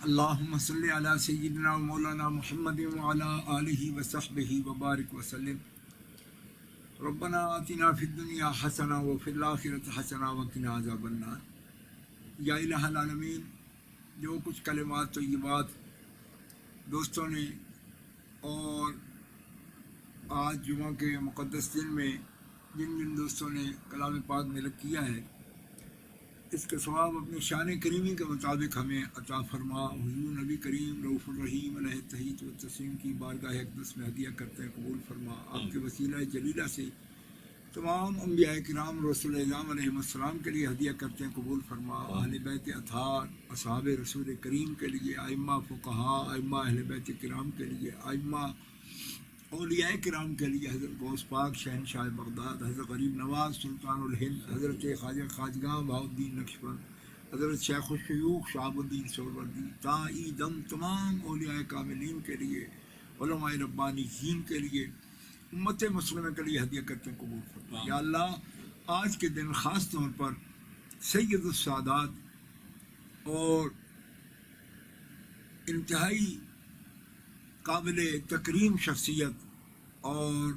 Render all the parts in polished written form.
اللہم صلی علی سیدنا و مولانا محمد وعلی آلہ وصحبہ وبارک وسلم. ربنا آتنا فی الدنیا حسنہ وفی الآخرۃ حسنہ وقنا عذاب النار. یا الہ العالمین، جو کچھ کلمات طیبات دوستوں نے اور آج جمعہ کے مقدس دن میں جن جن دوستوں نے کلام پاک میں کیا ہے، اس کا ثواب اپنی شان کریمی کے مطابق ہمیں عطا فرما. حضور نبی کریم رؤوف الرحیم علیہ التحیۃ والتسلیم کی بارگاہ اقدس میں ہدیہ کرتے ہیں، قبول فرما. آپ کے وسیلہ جلیلہ سے تمام انبیاء کرام رسول اعظام علیہ السلام کے لیے ہدیہ کرتے ہیں، قبول فرما. اہل بیت اطہار اصحاب رسول کریم کے لیے، ائمہ فقہاء، ائمہ اہل بیت کرام کے لیے، ائمہ اولیاء کرام کے لیے، حضرت غوث پاک شہنشاہ بغداد، حضرت غریب نواز سلطان الہند، حضرت خواجہ خواجگاں بہاؤالدین نقشبند، حضرت شیخ الشیوخ شہاب الدین سہروردی، تائی دم تمام اولیاء کاملین کے لیے، علماء ربانیین کے لیے، امت مسلمہ کے لیے ہدیہ کرتے ہیں، قبول فرما. یا اللہ، آج کے دن خاص طور پر سید السادات اور انتہائی قابل تکریم شخصیت اور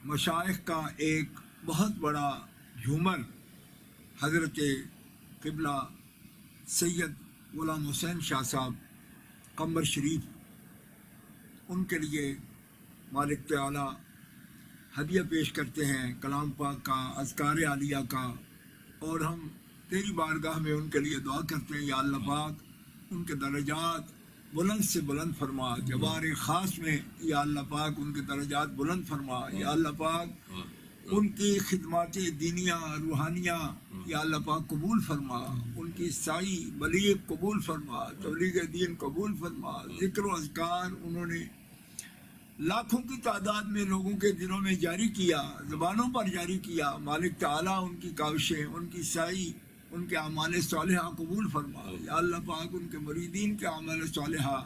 مشائخ کا ایک بہت بڑا جھومر حضرت قبلہ سید غلام حسین شاہ صاحب قمبر شریف، ان کے لیے مالک تعالی ہدیہ پیش کرتے ہیں کلام پاک کا، اذکار عالیہ کا، اور ہم تیری بارگاہ میں ان کے لیے دعا کرتے ہیں. یا اللہ پاک، ان کے درجات بلند سے بلند فرما. جبار خاص میں یا اللہ پاک ان کے درجات بلند فرما. یا اللہ پاک، ان کی خدمات دینیہ روحانیہ یا اللہ پاک قبول فرما. ان کی سعی بلیغ قبول فرما، تبلیغ دین قبول فرما. ذکر و اذکار انہوں نے لاکھوں کی تعداد میں لوگوں کے دلوں میں جاری کیا، زبانوں پر جاری کیا. مالک تعالیٰ ان کی کاوشیں، ان کی سعی، ان کے اعمال صالحہ قبول فرما. یا اللہ پاک، ان کے مریدین کے اعمال صالحہ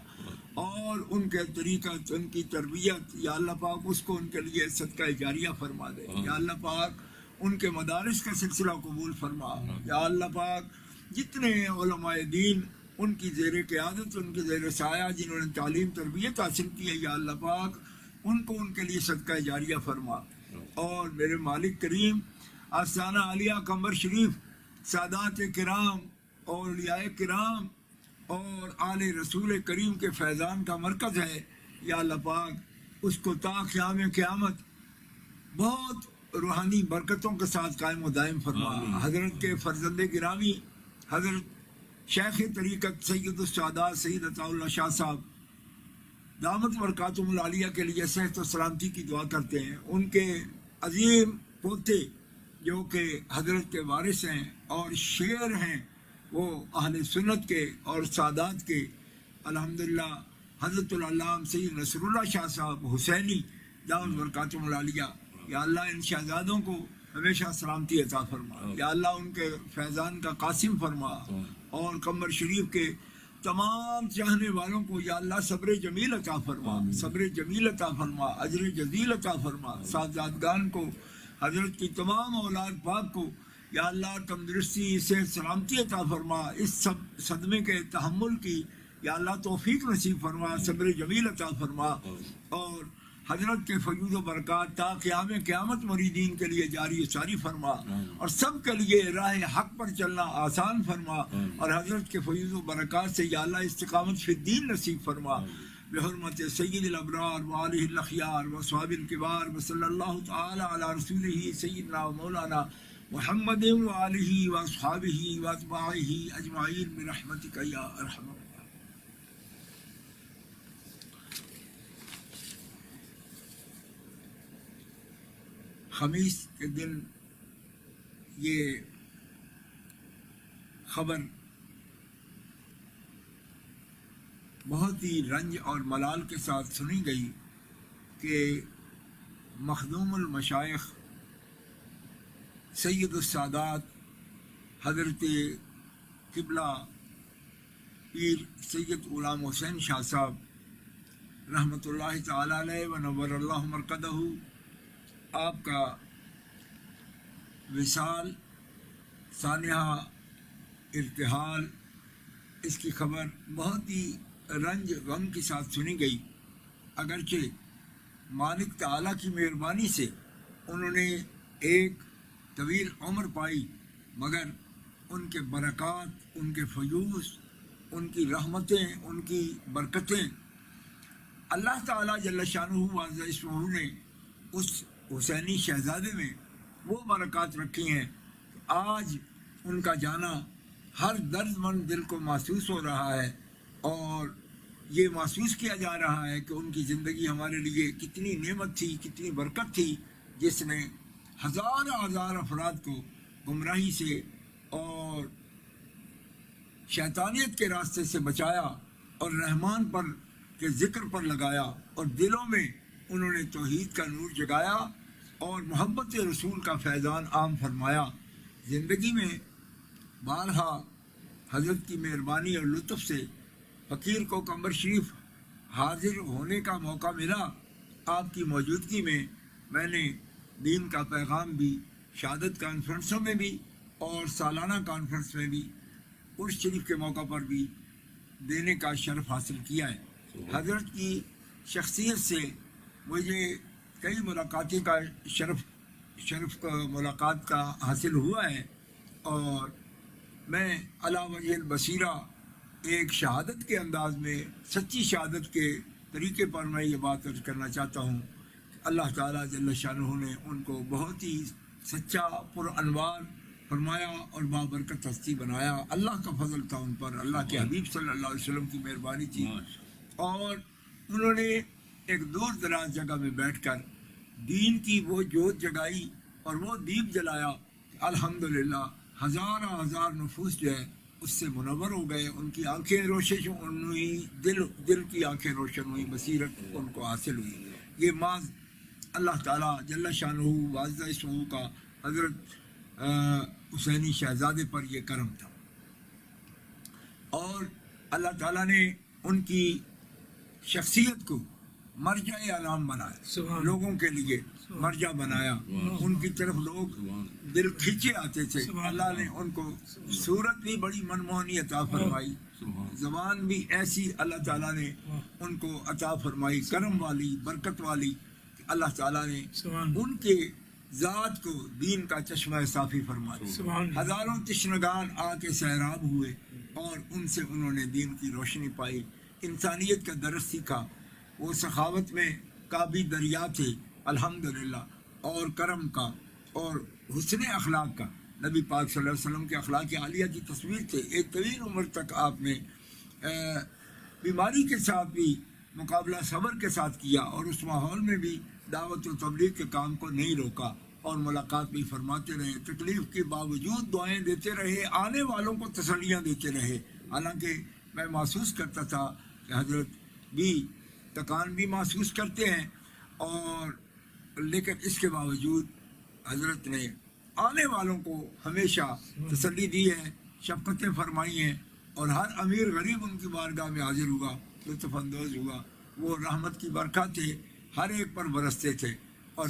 اور ان کے طریقت، ان کی تربیت، یا اللہ پاک اس کو ان کے لیے صدقہ جاریہ فرما دے. یا اللہ پاک، ان کے مدارس کا سلسلہ قبول فرما. یا اللہ پاک، جتنے علماء دین ان کی زیر قیادت، ان کے زیر سایہ جنہوں نے تعلیم تربیت حاصل کی ہے، یا اللہ پاک ان کو ان کے لیے صدقہ جاریہ فرما. اور میرے مالک کریم، آستانہ عالیہ قمبر شریف سادات کرام، اولیاء کرام اور آل رسول کریم کے فیضان کا مرکز ہے. یا اللہ پاک اس کو تا قیام قیامت بہت روحانی برکتوں کے ساتھ قائم و دائم فرما. حضرت کے فرزند گرامی حضرت شیخ طریقت سید السادات سید عطا اللہ شاہ صاحب دامت برکاتہم العالیہ کے لیے صحت و سلامتی کی دعا کرتے ہیں. ان کے عظیم پوتے جو کہ حضرت کے وارث ہیں اور شیر ہیں، وہ اہل سنت کے اور سادات کے، الحمدللہ حضرت العلام سید نصر اللہ شاہ صاحب حسینی دامت برکاتہم العالیہ. یا اللہ، ان شہزادوں کو ہمیشہ سلامتی عطا فرما. یا اللہ، ان کے فیضان کا قاسم فرما. اور قمبر شریف کے تمام چاہنے والوں کو یا اللہ صبر جمیل عطا فرما، صبر جمیل عطا فرما، اجر جزیل عطا فرما. صاحبزادگان کو، حضرت کی تمام اولاد پاک کو یا اللہ تندرستی صحت سلامتی عطا فرما. اس سب صدمے کے تحمل کی یا اللہ توفیق نصیب فرما، صبر جمیل عطا فرما. اور حضرت کے فیوض و برکات تا قیام قیامت مریدین کے لیے جاری و ساری فرما، اور سب کے لیے راہ حق پر چلنا آسان فرما. اور حضرت کے فیوض و برکات سے یا اللہ استقامت فی الدین نصیب فرما. بحرمت سید الابرار وآلہ الاخیار وصحاب الکبار وصلی اللہ تعالی علی رسولہ سیدنا و مولانا محمد وآلہ واصحابہ واتباعہ اجمعین برحمتک یا ارحم الراحمین. خمیس کے دن یہ خبر بہت ہی رنج اور ملال کے ساتھ سنی گئی کہ مخدوم المشائخ سید السادات حضرت قبلہ پیر سید غلام حسین شاہ صاحب رحمۃ اللہ تعالی علیہ ونور اللہ مرقدہ، آپ کا وصال، سانحہ ارتحال اس کی خبر بہت ہی رنج غم کے ساتھ سنی گئی، اگرچہ مالک تعالیٰ کی مہربانی سے انہوں نے ایک طویل عمر پائی، مگر ان کے برکات، ان کے فیوز، ان کی رحمتیں، ان کی برکتیں، اللہ تعالیٰ جل شانہ وعز اسمہ نے اس حسینی شہزادے میں وہ برکات رکھی ہیں کہ آج ان کا جانا ہر درد مند دل کو محسوس ہو رہا ہے، اور یہ محسوس کیا جا رہا ہے کہ ان کی زندگی ہمارے لیے کتنی نعمت تھی، کتنی برکت تھی، جس نے ہزار افراد کو گمراہی سے اور شیطانیت کے راستے سے بچایا اور رحمان پر کے ذکر پر لگایا، اور دلوں میں انہوں نے توحید کا نور جگایا اور محبت رسول کا فیضان عام فرمایا۔ زندگی میں بارہا حضرت کی مہربانی اور لطف سے فقیر کو قمر شریف حاضر ہونے کا موقع ملا۔ آپ کی موجودگی میں میں نے دین کا پیغام بھی شہادت کانفرنسوں میں بھی اور سالانہ کانفرنس میں بھی، عرس شریف کے موقع پر بھی دینے کا شرف حاصل کیا ہے۔ حضرت کی شخصیت سے مجھے کئی ملاقاتیں کا شرف ملاقات کا حاصل ہوا ہے، اور میں علی وجہ البصیرہ ایک شہادت کے انداز میں، سچی شہادت کے طریقے پر میں یہ بات عرض کرنا چاہتا ہوں کہ اللہ تعالیٰ جل شانہ نے ان کو بہت ہی سچا، پر انوار فرمایا اور بابرکت ہستی بنایا۔ اللہ کا فضل تھا ان پر، اللہ کے حبیب صلی اللہ علیہ وسلم کی مہربانی تھی، اور انہوں نے ایک دور دراز جگہ میں بیٹھ کر دین کی وہ جوت جگائی اور وہ دیپ جلایا کہ الحمدللہ ہزار نفوس جو ہے اس سے منور ہو گئے، ان کی آنکھیں روشن ہوئی، دل کی آنکھیں روشن ہوئی، بصیرت ان کو حاصل ہوئی۔ یہ محض اللہ تعالیٰ جل شانہ واعظ اسمہ کا حضرت حسینی شہزادے پر یہ کرم تھا، اور اللہ تعالیٰ نے ان کی شخصیت کو مرجع اعلام بنایا، لوگوں کے لیے مرجع بنایا، ان کی طرف لوگ دل کھینچے آتے تھے۔ اللہ نے ان کو صورت بھی بڑی منموہنی عطا فرمائی، زبان بھی ایسی اللہ تعالیٰ نے ان کو عطا فرمائی، کرم والی، برکت والی، کہ اللہ تعالیٰ نے ان کے ذات کو دین کا چشمہ صافی فرمایا۔ ہزاروں تشنگان آ کے سیراب ہوئے اور ان سے انہوں نے دین کی روشنی پائی، انسانیت کا درس سیکھا۔ وہ سخاوت میں کابی دریا تھے الحمدللہ، اور کرم کا اور حسن اخلاق کا، نبی پاک صلی اللہ علیہ وسلم کے اخلاق عالیہ کی تصویر تھے۔ ایک طویل عمر تک آپ نے بیماری کے ساتھ بھی مقابلہ صبر کے ساتھ کیا، اور اس ماحول میں بھی دعوت و تبلیغ کے کام کو نہیں روکا، اور ملاقات بھی فرماتے رہے، تکلیف کے باوجود دعائیں دیتے رہے، آنے والوں کو تسلیاں دیتے رہے۔ حالانکہ میں محسوس کرتا تھا کہ حضرت بھی تکان بھی محسوس کرتے ہیں، اور لیکن اس کے باوجود حضرت نے آنے والوں کو ہمیشہ تسلی دی ہے، شفقتیں فرمائی ہیں، اور ہر امیر غریب ان کی بارگاہ میں حاضر ہوا، لطف اندوز ہوا۔ وہ رحمت کی برکات تھے، ہر ایک پر برستے تھے اور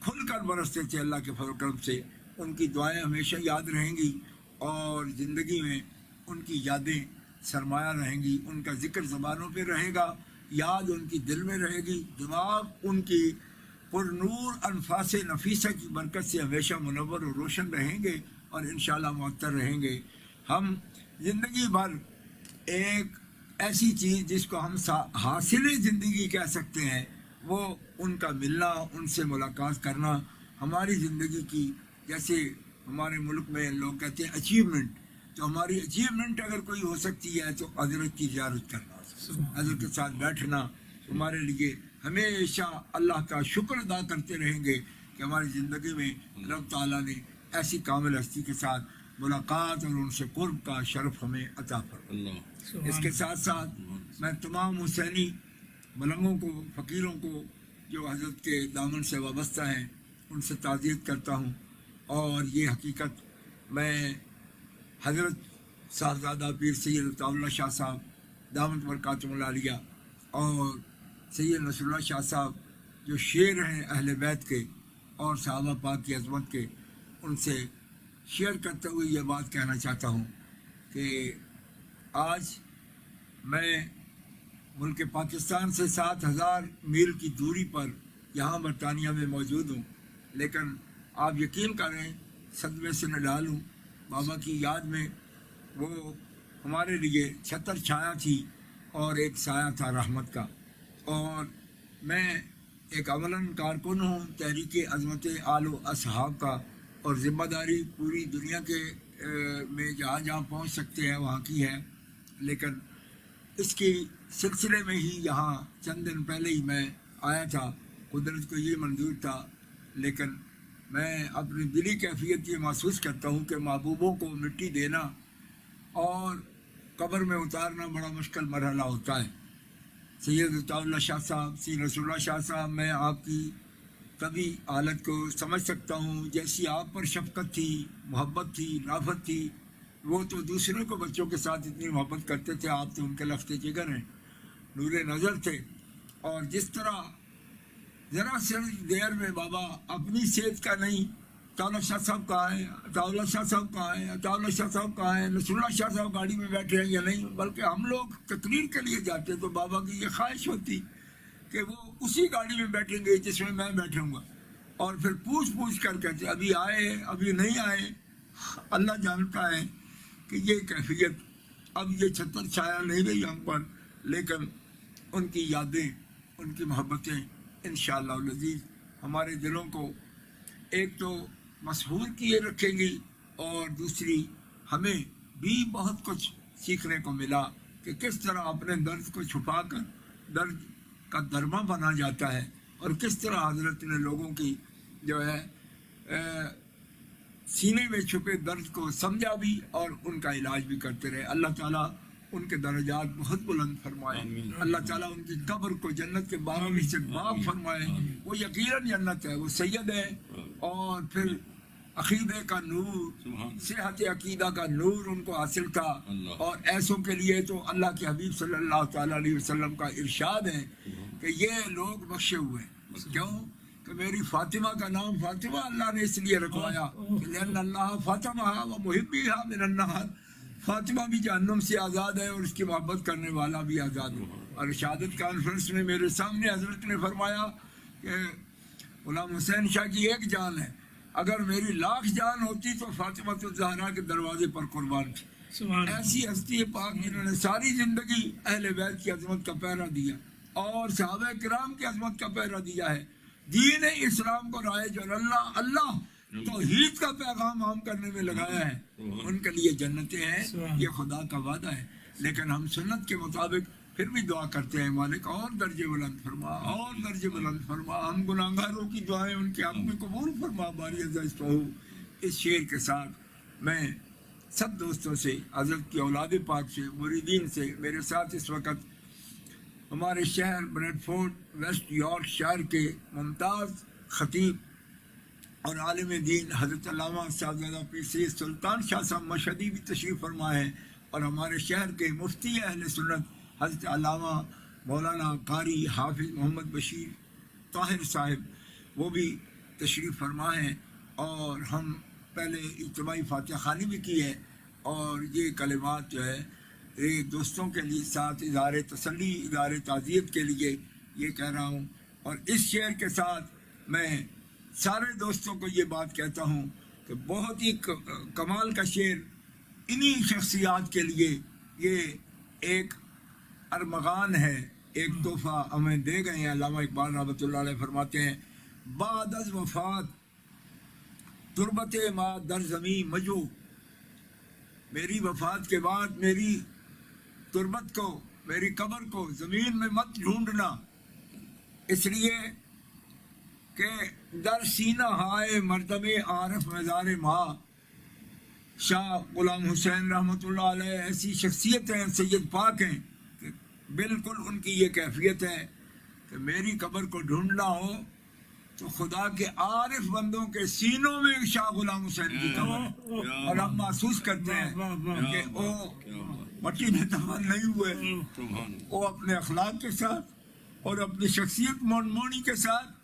کھل کر برستے تھے اللہ کے فضل و کرم سے۔ ان کی دعائیں ہمیشہ یاد رہیں گی، اور زندگی میں ان کی یادیں سرمایہ رہیں گی، ان کا ذکر زبانوں پہ رہے گا، یاد ان کی دل میں رہے گی، دماغ ان کی پر نور انفاس نفیسہ کی برکت سے ہمیشہ منور و روشن رہیں گے، اور انشاءاللہ معطر رہیں گے۔ ہم زندگی بھر ایک ایسی چیز جس کو ہم حاصل زندگی کہہ سکتے ہیں، وہ ان کا ملنا، ان سے ملاقات کرنا ہماری زندگی کی، جیسے ہمارے ملک میں لوگ کہتے ہیں اچیومنٹ، تو ہماری اچیومنٹ اگر کوئی ہو سکتی ہے تو حضرت کی زیارت کرنا، حضرت کے ساتھ بیٹھنا ہمارے لیے ہمیشہ اللہ کا شکر ادا کرتے رہیں گے کہ ہماری زندگی میں رب تعالیٰ نے ایسی کامل ہستی کے ساتھ ملاقات اور ان سے قرب کا شرف ہمیں عطا فرمایا۔ اس کے ساتھ ساتھ میں تمام حسینی ملنگوں کو، فقیروں کو جو حضرت کے دامن سے وابستہ ہیں، ان سے تعزیت کرتا ہوں، اور یہ حقیقت میں حضرت صاحبزادہ پیر سید عطاء اللہ شاہ صاحب دامت برکاتہم العالیہ اور سید نصر اللہ شاہ صاحب جو شیر ہیں اہل بیت کے اور صحابہ پاک کی عظمت کے، ان سے شیئر کرتے ہوئے یہ بات کہنا چاہتا ہوں کہ آج میں ملک پاکستان سے 7,000 میل کی دوری پر یہاں برطانیہ میں موجود ہوں، لیکن آپ یقین کریں صدمے سے نہ ڈالوں، بابا کی یاد میں وہ ہمارے لیے چھتر چھایا تھی اور ایک سایہ تھا رحمت کا۔ اور میں ایک عملاً کارکن ہوں تحریک عظمت آل و اصحاب کا، اور ذمہ داری پوری دنیا کے میں جہاں جہاں پہنچ سکتے ہیں وہاں کی ہے، لیکن اس کی سلسلے میں ہی یہاں چند دن پہلے ہی میں آیا تھا۔ قدرت کو یہ منظور تھا، لیکن میں اپنی دلی کیفیت یہ محسوس کرتا ہوں کہ محبوبوں کو مٹی دینا اور قبر میں اتارنا بڑا مشکل مرحلہ ہوتا ہے۔ سید عطاء اللہ شاہ صاحب، سید رسول اللہ شاہ صاحب، میں آپ کی طبی حالت کو سمجھ سکتا ہوں، جیسی آپ پر شفقت تھی، محبت تھی، رافت تھی، وہ تو دوسروں کو بچوں کے ساتھ اتنی محبت کرتے تھے، آپ تو ان کے لفظ جگر ہیں، نور نظر تھے۔ اور جس طرح ذرا سے دیر میں بابا اپنی صحت کا نہیں، عطاء اللہ شاہ صاحب کہاں ہیں، عطاء اللہ شاہ صاحب کہاں ہیں، عطاء اللہ شاہ صاحب کہاں ہیں، رسول اللہ شاہ صاحب گاڑی میں بیٹھے ہیں یا نہیں، بلکہ ہم لوگ تقریر کے لیے جاتے تو بابا کی یہ خواہش ہوتی کہ وہ اسی گاڑی میں بیٹھیں گے جس میں میں بیٹھوں گا، اور پھر پوچھ کر کہتے ابھی آئے ابھی نہیں آئے۔ اللہ جانتا ہے کہ یہ کیفیت اب یہ چھتر چھایا نہیں رہی ہم پر، لیکن ان کی یادیں، ان کی محبتیں انشاءاللہ العزیز ہمارے دلوں کو ایک تو مسحور کیے رکھیں گی، اور دوسری ہمیں بھی بہت کچھ سیکھنے کو ملا کہ کس طرح اپنے درد کو چھپا کر درد کا درما بنا جاتا ہے، اور کس طرح حضرت نے لوگوں کی جو ہے سینے میں چھپے درد کو سمجھا بھی اور ان کا علاج بھی کرتے رہے۔ اللہ تعالیٰ ان کے درجات بہت بلند فرمائے، اللہ تعالیٰ ان کی قبر کو جنت کے باغوں میں سے باغ فرمائے۔ وہ یقیناً جنت ہے، وہ سید ہے، اور پھر عقیدے کا نور، صحت عقیدہ کا نور ان کو حاصل تھا، اور ایسوں کے لیے تو اللہ کے حبیب صلی اللہ تعالیٰ علیہ وسلم کا ارشاد ہے کہ یہ لوگ بخشے ہوئے ہیں۔ کیوں کہ میری فاطمہ کا نام فاطمہ اللہ نے اس لیے رکھوایا کہ لأن اللہ فاطمہ و محبیہا من النار، فاطمہ بھی جہنم سے آزاد ہے اور اس کی محبت کرنے والا بھی آزاد ہے۔ اور شہادت کانفرنس میں میرے سامنے حضرت نے فرمایا کہ غلام حسین شاہ کی ایک جان ہے، اگر میری 1,00,000 جان ہوتی تو فاطمہ الزہرا کے دروازے پر قربان تھی۔ ایسی ہستی پاک جنہوں نے ساری زندگی اہل بیت کی عظمت کا پہرا دیا اور صحابہ کرام کی عظمت کا پہرا دیا ہے، دین اسلام کو رائج اور اللہ توحید کا پیغام عام کرنے میں لگایا ہے، ان کے لیے جنتیں ہیں، یہ خدا کا وعدہ ہے۔ لیکن ہم سنت کے مطابق پھر بھی دعا کرتے ہیں مالک اور درجے بلند فرما، اور درجے بلند فرما، ہم گناہگاروں کی دعائیں ان کے حق میں قبول فرما باری عزت ہو۔ اس شعر کے ساتھ میں سب دوستوں سے، حضرت کی اولاد پاک سے، مریدین سے، میرے ساتھ اس وقت ہمارے شہر Bradford West Yorkshire ممتاز خطیب اور عالم دین حضرت علامہ صاحبزادہ پیر سید سلطان شاہ صاحب مشہدی بھی تشریف فرما ہے، اور ہمارے شہر کے مفتی اہل سنت حضرت علامہ مولانا قاری حافظ محمد بشیر طاہر صاحب وہ بھی تشریف فرما ہیں، اور ہم پہلے اجتماعی فاتحہ خوانی بھی کی ہے، اور یہ کلمات جو ہے یہ دوستوں کے لیے ساتھ اظہار تسلی، اظہار تعزیت کے لیے یہ کہہ رہا ہوں۔ اور اس شعر کے ساتھ میں سارے دوستوں کو یہ بات کہتا ہوں کہ بہت ہی کمال کا شعر انہی شخصیات کے لیے یہ ایک ارمغان ہے، ایک تحفہ ہمیں دے گئے ہیں۔ علامہ اقبال رحمۃ اللہ علیہ فرماتے ہیں بعد از وفات تربت ما در زمین مجو، میری وفات کے بعد میری تربت کو، میری قبر کو زمین میں مت ڈھونڈنا، اس لیے کہ در سینہ ہائے مردم عارف مزار ماں۔ شاہ غلام حسین رحمۃ اللہ علیہ ایسی شخصیت ہیں، سید پاک ہیں کہ بالکل ان کی یہ کیفیت ہے کہ میری قبر کو ڈھونڈنا ہو تو خدا کے عارف بندوں کے سینوں میں شاہ غلام حسین کی قبر، اور ہم محسوس کرتے ہیں کہ وہ مٹی میں دفن نہیں ہوئے، وہ اپنے اخلاق کے ساتھ اور اپنی شخصیت مونی کے ساتھ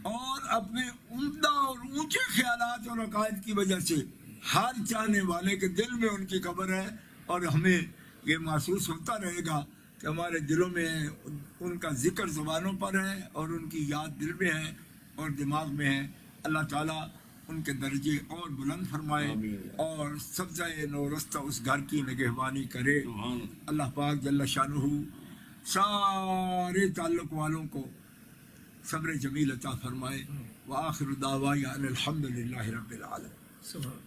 اور اپنے عمدہ اور اونچے خیالات اور عقائد کی وجہ سے ہر چاہنے والے کے دل میں ان کی قبر ہے، اور ہمیں یہ محسوس ہوتا رہے گا کہ ہمارے دلوں میں ان کا ذکر زبانوں پر ہے اور ان کی یاد دل میں ہے اور دماغ میں ہے. اللہ تعالیٰ ان کے درجے اور بلند فرمائے اور سبزہ نورستہ اس گھر کی نگہبانی کرے. اللہ پاک جل شانہ سارے تعلق والوں کو صبر جمیل عطا فرمائے. وآخر دعوانا الحمد للہ رب العالمین.